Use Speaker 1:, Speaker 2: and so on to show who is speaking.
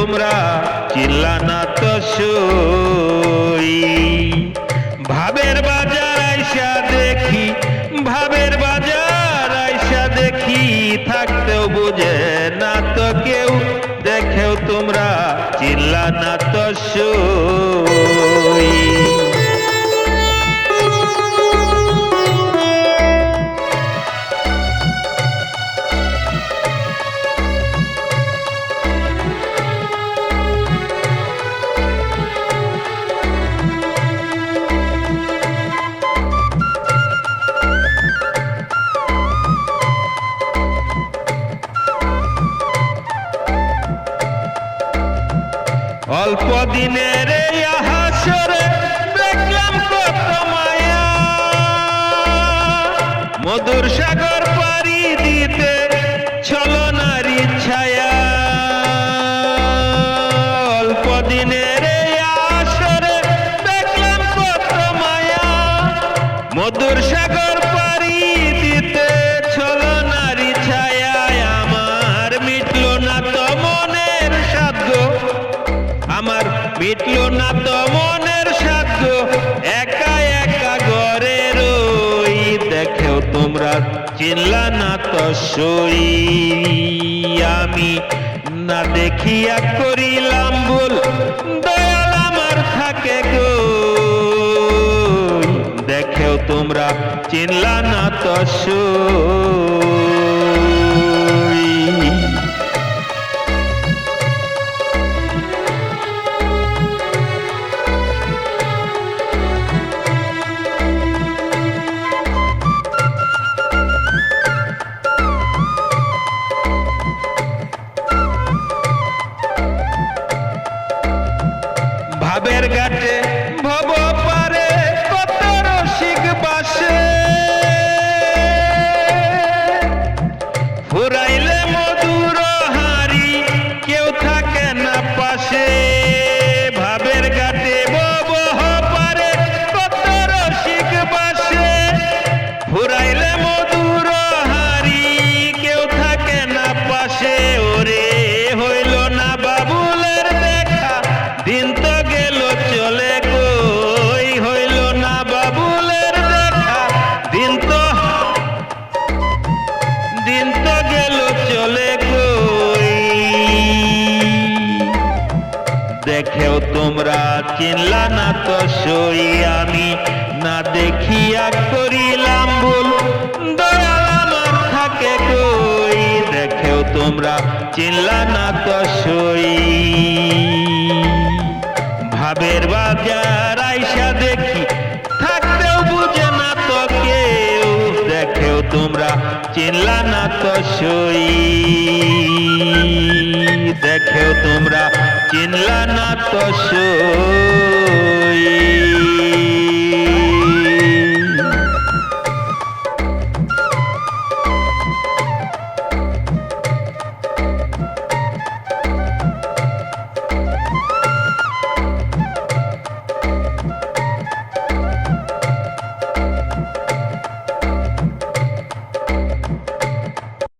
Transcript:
Speaker 1: তোমরা চিল্লা না তো সই। ভাবের বাজার আইসা দেখি, ভাবের বাজার আইসা দেখি, থাকতেও বুঝে না তো কেউ, দেখেও তোমরা চিল্লা না তো সই। অল্প দিনের এই হাসরে দেখলাম কত মায়া, মধুর সাগর পাড়ি দিতে ছলনারী ছায়া। অল্প দিনের এই হাসরে দেখলাম কত মায়া, মধুর সাগর পাড়ি দিতে ছলনারী ছায়া। আমার মিটলো না তো মনের সাধ্য, আমার মিটলো না তো মনের সাধ্য, একা একা ঘরে রই, দেখেও তোমরা চিল্লা না তো সই। আমি না দেখিয়া করিলাম ভুল, দয়াল আমার থাকে গো, দেখেও তোমরা চিল্লা না তো সই। ভাবের ঘাটে ভব পারে কত রসিক বাসে, ফুরাইলে মধুর হাড়ি কেউ থাকে না পাশে। ভাবের ঘাটে ভব পারে কত রসিক বাসে, ফুরাইলে মধুর হাড়ি কেউ থাকে না পাশে। ওরে হইল না বাবুলের দেখা, দিন তো গেল চলে কই, হইল না বাবুলের দেখা, দিন তো গেল চলে কই, দেখেও তোমরা চিনলা না তো সই। আমি না দেখিয়া করিলাম ভুল, দয়াল আমার থাকে কই, দেখেও তোমরা চিনলা না তো সই। ভাবের বাজার আইসা দেখি, থাকতেও বুঝে না তো কেউ, দেখেও তোমরা চিনলা না তো সই, দেখেও তোমরা চিনলা না তো সই।